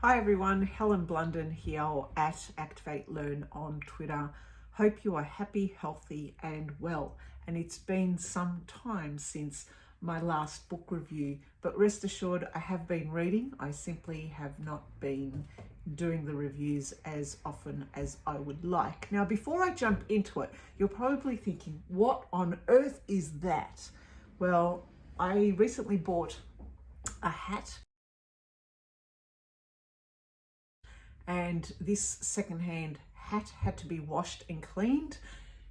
Hi everyone, Helen Blunden here, or at Activate Learn on Twitter. Hope you are happy, healthy and well. And it's been some time since my last book review, but rest assured I have been reading. I simply have not been doing the reviews as often as I would like. Now, before I jump into it, you're probably thinking, what on earth is that? Well, I recently bought a hat, and this secondhand hat had to be washed and cleaned,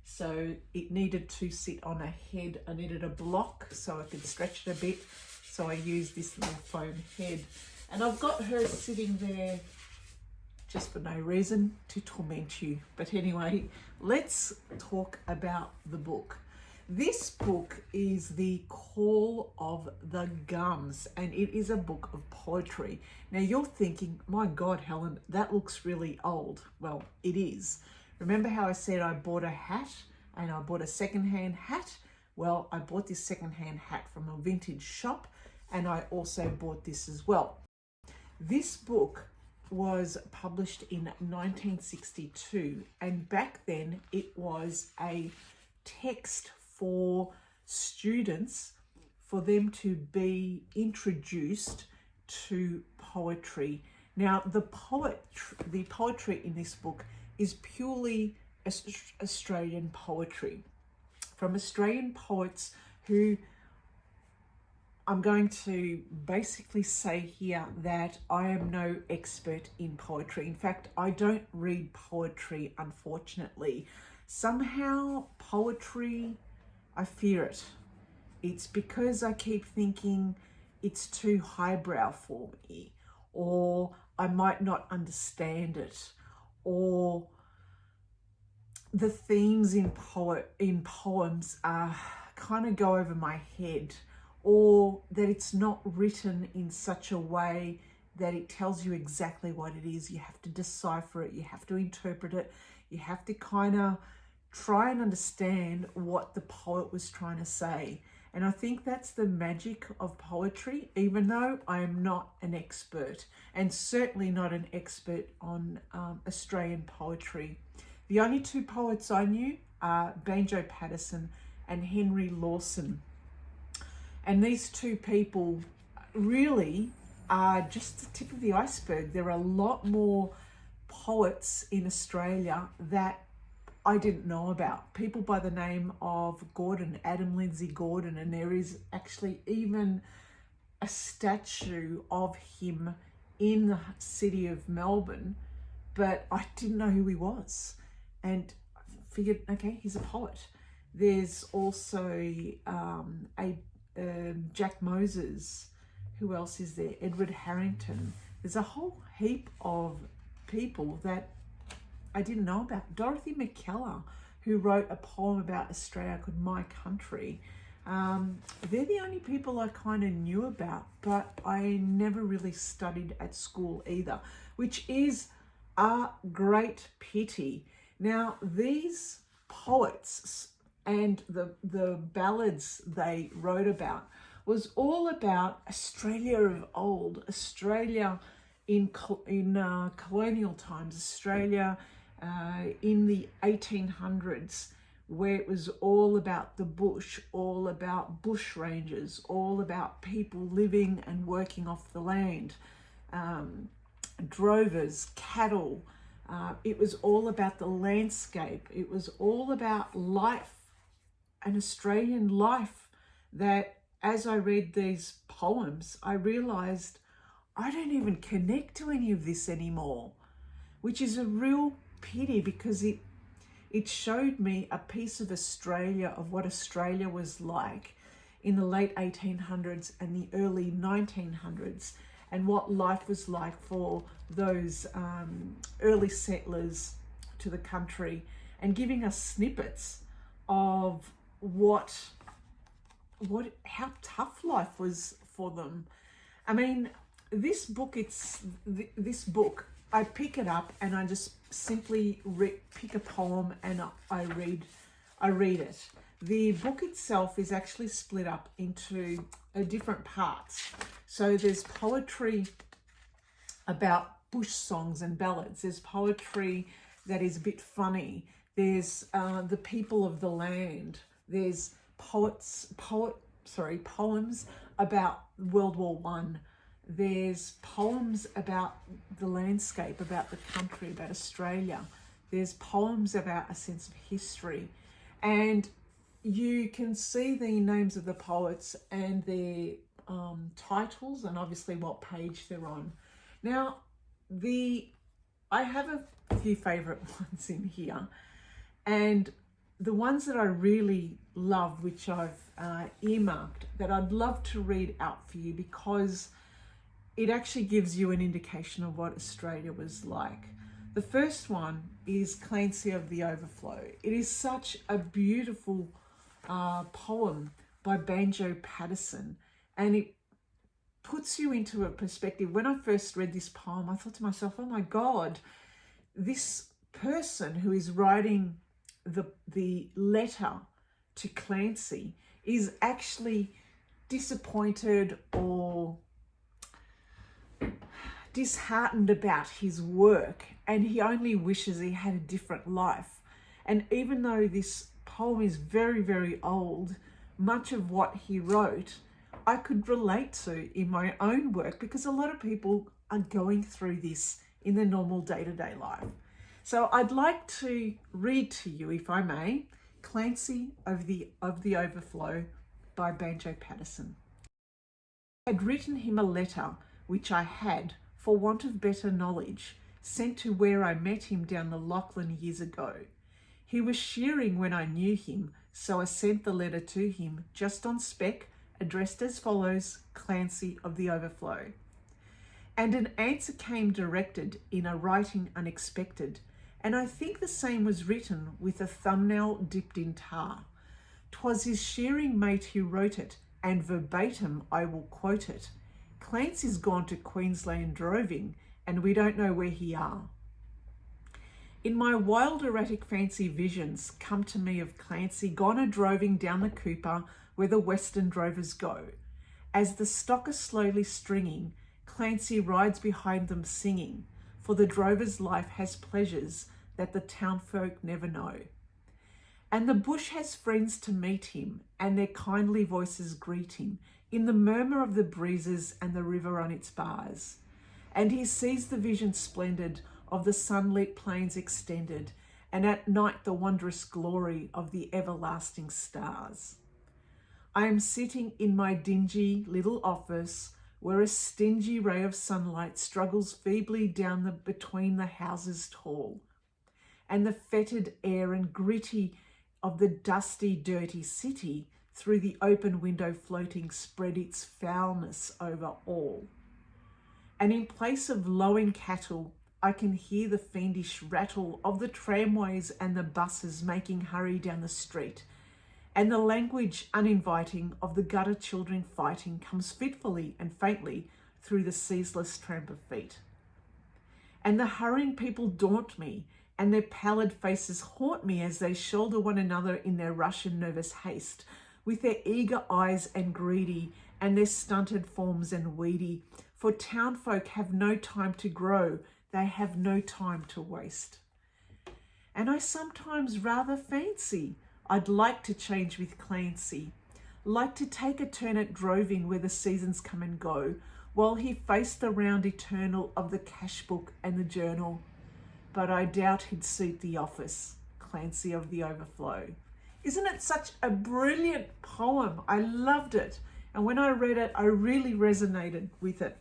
so it needed to sit on a head. I needed a block so I could stretch it a bit, so I used this little foam head, and I've got her sitting there just for no reason, to torment you. But anyway, let's talk about the book. This book is The Call of the Gums, and it is a book of poetry. Now you're thinking, my God, Helen, that looks really old. Well, it is. Remember how I said I bought a hat and I bought a secondhand hat? Well, I bought this secondhand hat from a vintage shop, and I also bought this as well. This book was published in 1962, and back then it was a text for students, for them to be introduced to poetry. Now, the poetry in this book is purely Australian poetry, from Australian poets who, I'm going to basically say here that I am no expert in poetry. In fact, I don't read poetry, unfortunately. Somehow poetry, I fear it. It's because I keep thinking it's too highbrow for me, or I might not understand it, or the themes in poems kind of go over my head, or that it's not written in such a way that it tells you exactly what it is. You have to decipher it, you have to interpret it, you have to kind of try and understand what the poet was trying to say. And I think that's the magic of poetry, even though I am not an expert, and certainly not an expert on Australian poetry. The only two poets I knew are Banjo Patterson and Henry Lawson. And these two people really are just the tip of the iceberg. There are a lot more poets in Australia that I didn't know about. People by the name of Gordon, Adam Lindsay Gordon, and there is actually even a statue of him in the city of Melbourne, but I didn't know who he was, and I figured, okay, he's a poet. There's also Jack Moses. Who else is there? Edward Harrington. There's a whole heap of people that I didn't know about. Dorothy McKellar, who wrote a poem about Australia called My Country. They're the only people I kind of knew about, but I never really studied at school either, which is a great pity. Now, these poets and the ballads they wrote about was all about Australia of old, Australia in colonial times, Australia in the 1800s, where it was all about the bush, all about bush rangers, all about people living and working off the land, drovers, cattle. It was all about the landscape. It was all about life, an Australian life, that as I read these poems, I realized I don't even connect to any of this anymore, which is a real pity, because it showed me a piece of Australia, of what Australia was like in the late 1800s and the early 1900s, and what life was like for those early settlers to the country, and giving us snippets of how tough life was for them. I mean, this book, I pick it up and I just simply pick a poem and I read it. The book itself is actually split up into different parts. So there's poetry about bush songs and ballads. There's poetry that is a bit funny. There's the people of the land. There's poems about World War One. There's poems about the landscape, about the country, about Australia. There's poems about a sense of history. And you can see the names of the poets and their titles, and obviously what page they're on. Now, I have a few favourite ones in here, and the ones that I really love, which I've earmarked, that I'd love to read out for you because it actually gives you an indication of what Australia was like. The first one is Clancy of the Overflow. It is such a beautiful poem by Banjo Patterson, and it puts you into a perspective. When I first read this poem, I thought to myself, oh my God, this person who is writing the letter to Clancy is actually disappointed or disheartened about his work, and he only wishes he had a different life. And even though this poem is very, very old, much of what he wrote I could relate to in my own work, because a lot of people are going through this in their normal day-to-day life. So I'd like to read to you, if I may, Clancy of the Overflow by Banjo Patterson. I had written him a letter which I had, for want of better knowledge, sent to where I met him down the Lachlan years ago. He was shearing when I knew him, so I sent the letter to him, just on spec, addressed as follows, Clancy of the Overflow. And an answer came directed in a writing unexpected, and I think the same was written with a thumbnail dipped in tar. 'Twas his shearing mate who wrote it, and verbatim I will quote it. Clancy's gone to Queensland droving, and we don't know where he are. In my wild erratic fancy visions come to me of Clancy gone a droving down the Cooper where the western drovers go. As the stock are slowly stringing, Clancy rides behind them singing, for the drover's life has pleasures that the townfolk never know. And the bush has friends to meet him, and their kindly voices greet him in the murmur of the breezes and the river on its bars. And he sees the vision splendid of the sunlit plains extended, and at night the wondrous glory of the everlasting stars. I am sitting in my dingy little office, where a stingy ray of sunlight struggles feebly down between the houses tall, and the fetid air and gritty of the dusty, dirty city through the open window floating spread its foulness over all. And in place of lowing cattle, I can hear the fiendish rattle of the tramways and the buses making hurry down the street, and the language uninviting of the gutter children fighting comes fitfully and faintly through the ceaseless tramp of feet. And the hurrying people daunt me, and their pallid faces haunt me as they shoulder one another in their rush and nervous haste, with their eager eyes and greedy, and their stunted forms and weedy, for townfolk have no time to grow, they have no time to waste. And I sometimes rather fancy I'd like to change with Clancy, like to take a turn at droving where the seasons come and go, while he faced the round eternal of the cash book and the journal. But I doubt he'd suit the office, Clancy of the Overflow. Isn't it such a brilliant poem? I loved it. And when I read it, I really resonated with it.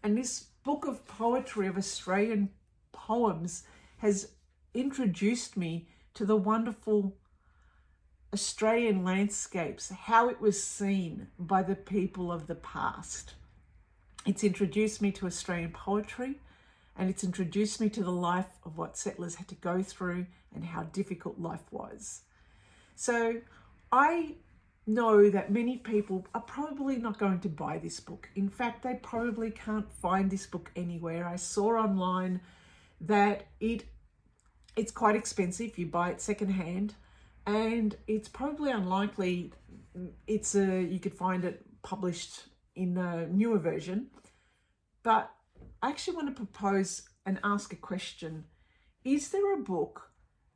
And this book of poetry of Australian poems has introduced me to the wonderful Australian landscapes, how it was seen by the people of the past. It's introduced me to Australian poetry, and it's introduced me to the life of what settlers had to go through and how difficult life was. So I know that many people are probably not going to buy this book. In fact, they probably can't find this book anywhere. I saw online that it's quite expensive. You buy it secondhand, and it's probably unlikely you could find it published in a newer version. But I actually want to propose and ask a question. Is there a book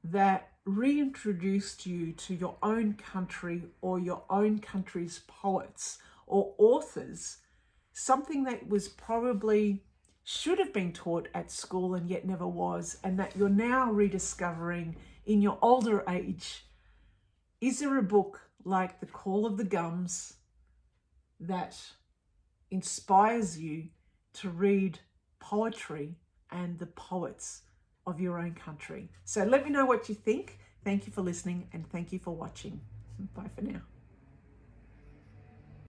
that reintroduced you to your own country or your own country's poets or authors? Something that was probably should have been taught at school and yet never was, and that you're now rediscovering in your older age. Is there a book like The Call of the Gums that inspires you to read poetry and the poets of your own country? So let me know what you think. Thank you for listening and thank you for watching. Bye for now.